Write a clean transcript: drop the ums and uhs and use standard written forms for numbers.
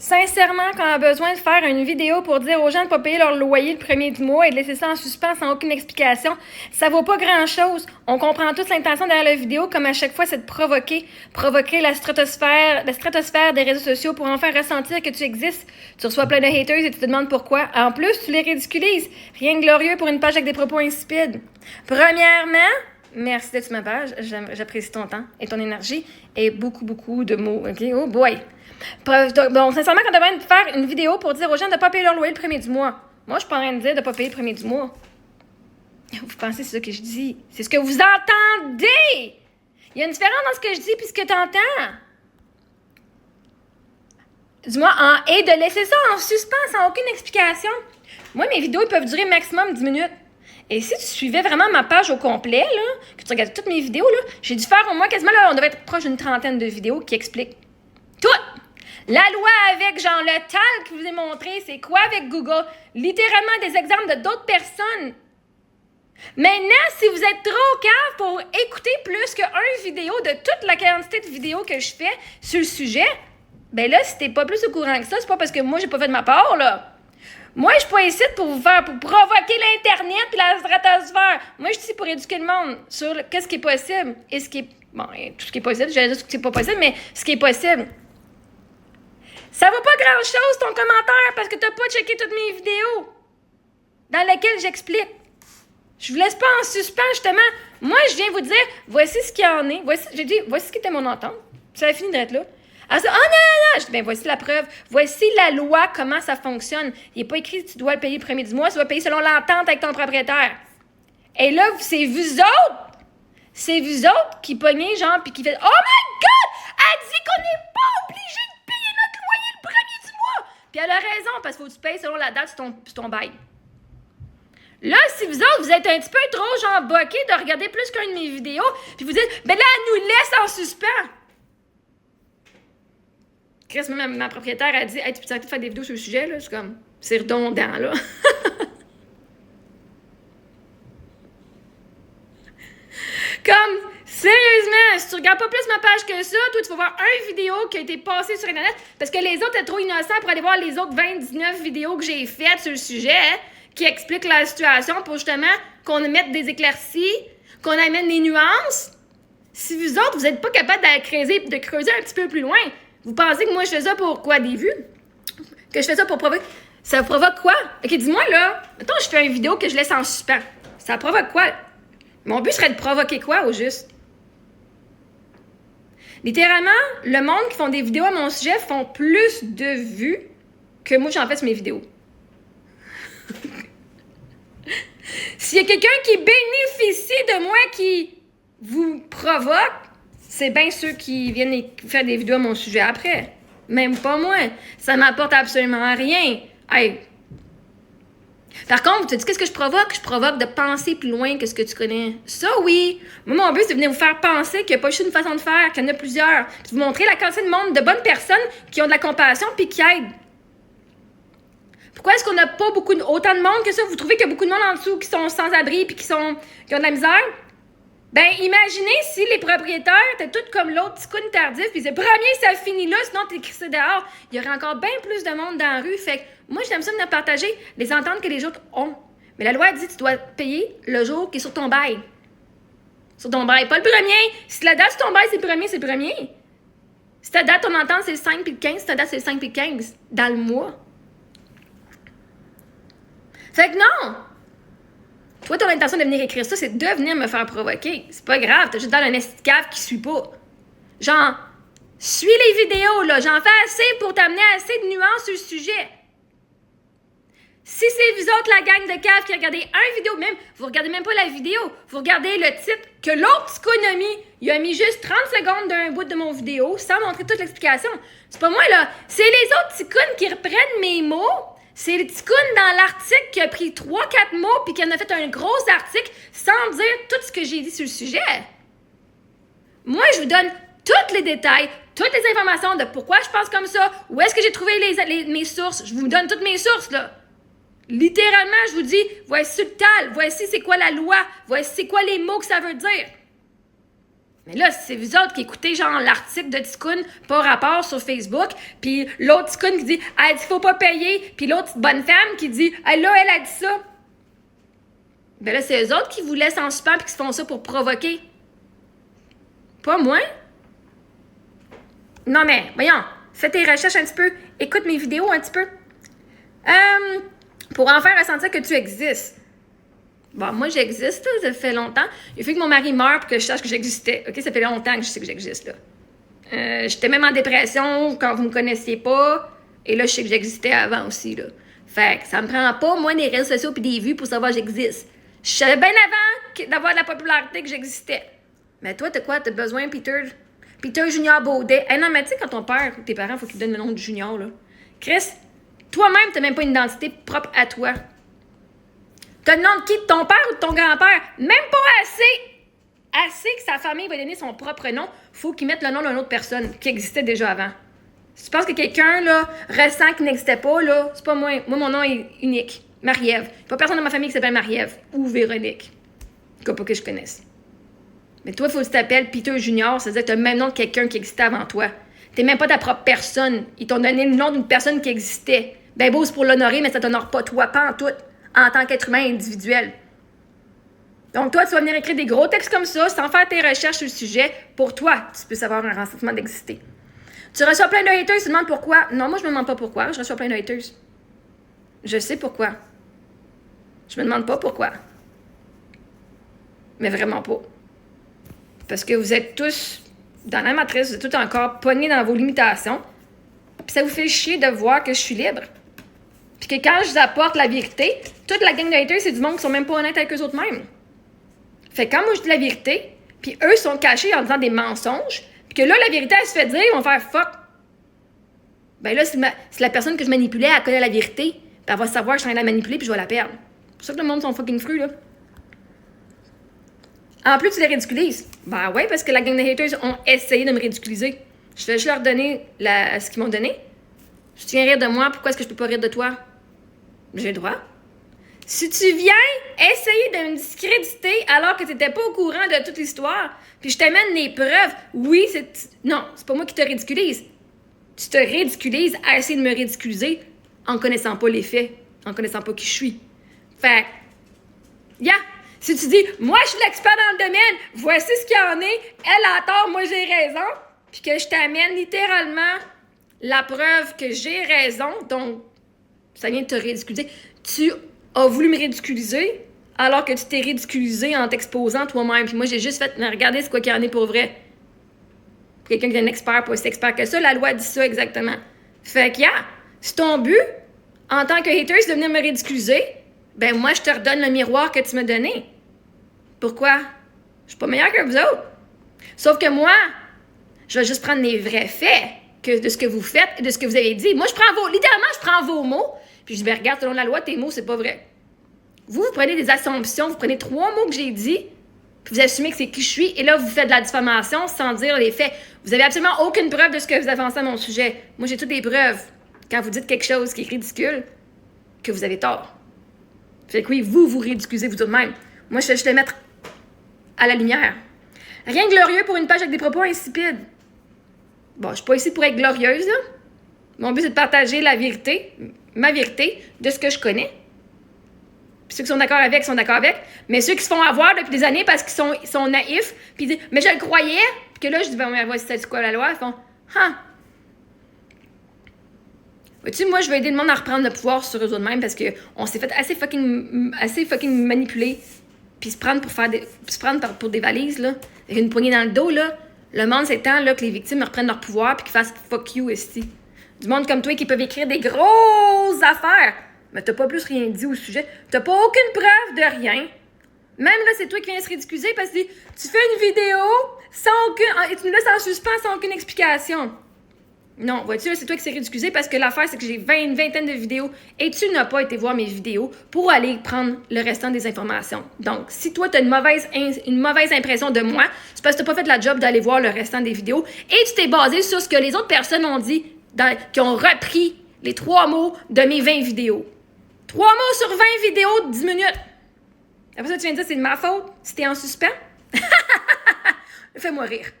Sincèrement, quand on a besoin de faire une vidéo pour dire aux gens de ne pas payer leur loyer le premier du mois et de laisser ça en suspens sans aucune explication, ça vaut pas grand-chose. On comprend toute l'intention derrière la vidéo, comme à chaque fois, c'est de provoquer la stratosphère des réseaux sociaux pour en faire ressentir que tu existes. Tu reçois plein de haters et tu te demandes pourquoi. En plus, tu les ridiculises. Rien de glorieux pour une page avec des propos insipides. Premièrement, merci d'être sur ma page. J'apprécie ton temps et ton énergie et beaucoup de mots. OK? Oh boy! Bon, sincèrement, quand on a besoin de faire une vidéo pour dire aux gens de ne pas payer leur loyer le premier du mois, moi, je suis pas en train de dire de ne pas payer le premier du mois. Vous pensez que c'est ça que je dis? C'est ce que vous entendez! Il y a une différence dans ce que je dis et ce que tu entends. Dis-moi, et de laisser ça en suspens sans aucune explication. Moi, mes vidéos, ils peuvent durer maximum 10 minutes. Et si tu suivais vraiment ma page au complet, là, que tu regardais toutes mes vidéos, là, j'ai dû faire au moins quasiment, là, on devait être proche d'une trentaine de vidéos qui expliquent tout. La loi avec, genre, le tal que je vous ai montré, c'est quoi avec Google? Littéralement des exemples de d'autres personnes. Maintenant, si vous êtes trop cave pour écouter plus qu'une vidéo de toute la quantité de vidéos que je fais sur le sujet, ben là, si t'es pas plus au courant que ça, c'est pas parce que moi, j'ai pas fait de ma part, là. Moi, je suis pas ici pour vous faire, pour provoquer l'Internet et la stratosphère. Moi, je suis ici pour éduquer le monde sur qu'est-ce qui est possible et ce qui est... Bon, tout ce qui est possible, j'allais dire ce qui est pas possible, mais ce qui est possible. Ça vaut pas grand-chose, ton commentaire, parce que t'as pas checké toutes mes vidéos dans lesquelles j'explique. Je vous laisse pas en suspens, justement. Moi, je viens vous dire, voici ce qu'il y en est. J'ai dit, voici ce qui était mon entente. Ça a fini d'être là. Alors, ça, non. Je dis, ben, voici la preuve. Voici la loi, comment ça fonctionne. Il n'est pas écrit que tu dois le payer le premier du mois, tu dois payer selon l'entente avec ton propriétaire. Et là, c'est vous autres. C'est vous autres qui pognez, genre, puis qui faites, oh my God! Elle dit qu'on n'est pas obligé de payer notre loyer le premier du mois. Puis elle a raison, parce qu'il faut que tu payes selon la date sur ton bail. Là, si vous autres, vous êtes un petit peu trop, genre, boqués de regarder plus qu'une de mes vidéos, puis vous dites, ben là, elle nous laisse en suspens. Chris, même ma propriétaire a dit, hey, tu peux arrêter de faire des vidéos sur le sujet, là? C'est comme, c'est redondant, là. Comme, sérieusement, si tu regardes pas plus ma page que ça, toi, tu vas voir une vidéo qui a été passée sur Internet parce que les autres étaient trop innocents pour aller voir les autres 29 vidéos que j'ai faites sur le sujet, hein, qui expliquent la situation pour justement qu'on mette des éclaircies, qu'on amène des nuances. Si vous autres, vous n'êtes pas capable de creuser un petit peu plus loin, vous pensez que moi, je fais ça pour quoi? Des vues? Que je fais ça pour provoquer? Ça provoque quoi? OK, dis-moi, là, mettons, je fais une vidéo que je laisse en suspens. Ça provoque quoi? Mon but serait de provoquer quoi, au juste? Littéralement, le monde qui font des vidéos à mon sujet font plus de vues que moi, j'en fais sur mes vidéos. S'il y a quelqu'un qui bénéficie de moi qui vous provoque, c'est bien ceux qui viennent faire des vidéos à mon sujet après. Même pas moi. Ça m'apporte absolument rien. Hey. Par contre, tu dis qu'est-ce que je provoque? Je provoque de penser plus loin que ce que tu connais. Ça, oui. Moi, mon but, c'est de venir vous faire penser qu'il n'y a pas juste une façon de faire, qu'il y en a plusieurs. Puis de vous montrer la quantité de monde, de bonnes personnes qui ont de la compassion puis qui aident. Pourquoi est-ce qu'on n'a pas autant de monde que ça? Vous trouvez qu'il y a beaucoup de monde en dessous qui sont sans-abri puis qui ont de la misère? Ben, imaginez si les propriétaires étaient tous comme l'autre ticoune tardif, puis c'est premier, ça finit là, sinon t'es crissé dehors. Il y aurait encore bien plus de monde dans la rue. Fait que moi, j'aime ça venir partager les ententes que les autres ont. Mais la loi dit que tu dois payer le jour qui est sur ton bail. Sur ton bail, pas le premier. Si la date sur ton bail, c'est le premier. Si ta date, ton entente, c'est le 5 puis le 15, si ta date, c'est le 5 puis le 15, dans le mois. Fait que non! Toi, ton intention de venir écrire ça, c'est de venir me faire provoquer. C'est pas grave, t'as juste dans un esti de cave qui suit pas. Genre, suis les vidéos, là. J'en fais assez pour t'amener assez de nuances sur le sujet. Si c'est vous autres, la gang de cave, qui regardez une vidéo, même, vous regardez même pas la vidéo, vous regardez le titre que l'autre psychonomie, il a mis juste 30 secondes d'un bout de mon vidéo sans montrer toute l'explication. C'est pas moi, là. C'est les autres psychones qui reprennent mes mots. C'est le ticoune dans l'article qui a pris 3-4 mots puis qui en a fait un gros article sans dire tout ce que j'ai dit sur le sujet. Moi, je vous donne tous les détails, toutes les informations de pourquoi je pense comme ça, où est-ce que j'ai trouvé mes sources. Je vous donne toutes mes sources, là. Littéralement, je vous dis, voici le tal, voici c'est quoi la loi, voici c'est quoi les mots que ça veut dire. Mais là, c'est vous autres qui écoutez genre l'article de Ticoun pas rapport sur Facebook, puis l'autre Ticoun qui dit « Elle dit faut pas payer », puis l'autre bonne femme qui dit « Là, elle a dit ça ». Ben là, c'est eux autres qui vous laissent en suspens puis qui se font ça pour provoquer. Pas moi. Non mais, voyons, fais tes recherches un petit peu, écoute mes vidéos un petit peu. Pour en faire ressentir que tu existes. Bon, moi, j'existe, ça fait longtemps. Il faut que mon mari meure pour que je sache que j'existais. OK, ça fait longtemps que je sais que j'existe, là. J'étais même en dépression quand vous me connaissiez pas. Et là, je sais que j'existais avant aussi, là. Fait que ça me prend pas, moi, des réseaux sociaux puis des vues pour savoir que j'existe. Je savais bien avant d'avoir de la popularité que j'existais. Mais toi, t'as quoi? T'as besoin, Peter Junior Baudet. Non, mais tu sais, quand ton père ou tes parents, faut qu'ils te donnent le nom de Junior, là. Chris, toi-même, t'as même pas une identité propre à toi. T'as le nom de qui? De ton père ou de ton grand-père? Même pas assez que sa famille va donner son propre nom. Faut qu'il mette le nom d'une autre personne qui existait déjà avant. Si tu penses que quelqu'un, là, ressent qu'il n'existait pas, là, c'est pas moi. Moi, mon nom est unique. Marie-Ève. Il n'y a pas personne dans ma famille qui s'appelle Marie-Ève ou Véronique. En tout cas, pas que je connaisse. Mais toi, il faut que tu t'appelles Peter Junior, ça veut dire que tu as le même nom de quelqu'un qui existait avant toi. T'es même pas ta propre personne. Ils t'ont donné le nom d'une personne qui existait. Ben beau, c'est pour l'honorer, mais ça t'honore pas toi, pas en tout, en tant qu'être humain individuel. Donc toi, tu vas venir écrire des gros textes comme ça, sans faire tes recherches sur le sujet, pour toi, tu peux avoir un ressentiment d'exister. Tu reçois plein de haters, tu te demandes pourquoi. Non, moi, je me demande pas pourquoi, je reçois plein de haters. Je sais pourquoi. Je me demande pas pourquoi. Mais vraiment pas. Parce que vous êtes tous dans la matrice, vous êtes tous encore pognés dans vos limitations. Puis ça vous fait chier de voir que je suis libre. Puis que quand je vous apporte la vérité, toute la gang de haters, c'est du monde qui sont même pas honnêtes avec eux autres mêmes. Fait que quand moi je dis la vérité, puis eux sont cachés en disant des mensonges, puis que là, la vérité, elle se fait dire, ils vont faire fuck. Ben là, si la personne que je manipulais, elle connaît la vérité, puis elle va savoir que je suis en train de la manipuler, puis je vais la perdre. C'est pour ça que le monde sont fucking fruits, là. En plus, tu les ridiculises. Ben ouais, parce que la gang de haters ont essayé de me ridiculiser. Je vais juste leur donner ce qu'ils m'ont donné. Si tu viens rire de moi, pourquoi est-ce que je peux pas rire de toi? J'ai le droit. Si tu viens essayer de me discréditer alors que tu n'étais pas au courant de toute l'histoire, puis je t'amène les preuves, oui, non, c'est pas moi qui te ridiculise. Tu te ridiculises à essayer de me ridiculiser en connaissant pas les faits, en connaissant pas qui je suis. Fait si tu dis, moi, je suis l'expert dans le domaine, voici ce qu'il y en est, elle a tort, moi, j'ai raison, puis que je t'amène littéralement la preuve que j'ai raison, donc ça vient de te ridiculiser. Tu as voulu me ridiculiser alors que tu t'es ridiculisé en t'exposant toi-même. Puis moi, j'ai juste fait, regardez ce qu'il y en est pour vrai. Pour quelqu'un qui est un expert, pas aussi expert que ça, la loi dit ça exactement. Fait que, si ton but, en tant que hater, c'est de venir me ridiculiser, ben moi, je te redonne le miroir que tu m'as donné. Pourquoi? Je suis pas meilleure que vous autres. Sauf que moi, je vais juste prendre les vrais faits de ce que vous faites et de ce que vous avez dit. Moi, littéralement, je prends vos mots, puis je dis, ben regarde, selon la loi, tes mots, c'est pas vrai. Vous prenez des assumptions, vous prenez 3 mots que j'ai dit, puis vous assumez que c'est qui je suis, et là, vous faites de la diffamation sans dire les faits. Vous avez absolument aucune preuve de ce que vous avancez à mon sujet. Moi, j'ai toutes les preuves. Quand vous dites quelque chose qui est ridicule, que vous avez tort. Fait que oui, vous ridiculisez vous même. Moi, je fais juste le mettre à la lumière. Rien de glorieux pour une page avec des propos insipides. Bon, je suis pas ici pour être glorieuse, là. Mon but, c'est de partager la vérité, ma vérité, de ce que je connais. Puis ceux qui sont d'accord avec, sont d'accord avec. Mais ceux qui se font avoir depuis des années parce qu'ils sont naïfs, puis ils disent, mais je le croyais, puis que là, je dis, ben, voici c'est quoi la loi, ils font, Vois-tu, moi, je veux aider le monde à reprendre le pouvoir sur eux autres-mêmes parce qu'on s'est fait assez fucking manipuler, puis se prendre pour des valises, là, avec une poignée dans le dos, là. Le monde, c'est temps, là, que les victimes reprennent leur pouvoir puis qu'ils fassent fuck you, ici. Du monde comme toi qui peuvent écrire des grosses affaires, mais t'as pas plus rien dit au sujet. T'as pas aucune preuve de rien. Même là, c'est toi qui viens se ridiculiser parce que tu fais une vidéo et tu nous laisses en suspens sans aucune explication. Non, vois-tu, c'est toi qui s'est ridiculisé parce que l'affaire, c'est que j'ai une vingtaine de vidéos et tu n'as pas été voir mes vidéos pour aller prendre le restant des informations. Donc, si toi, tu as une mauvaise impression de moi, c'est parce que tu n'as pas fait la job d'aller voir le restant des vidéos et tu t'es basé sur ce que les autres personnes ont dit, qui ont repris les 3 mots de mes 20 vidéos. 3 mots sur 20 vidéos de 10 minutes. Après ça, tu viens de dire c'est de ma faute si t'es en suspens? Fais-moi rire.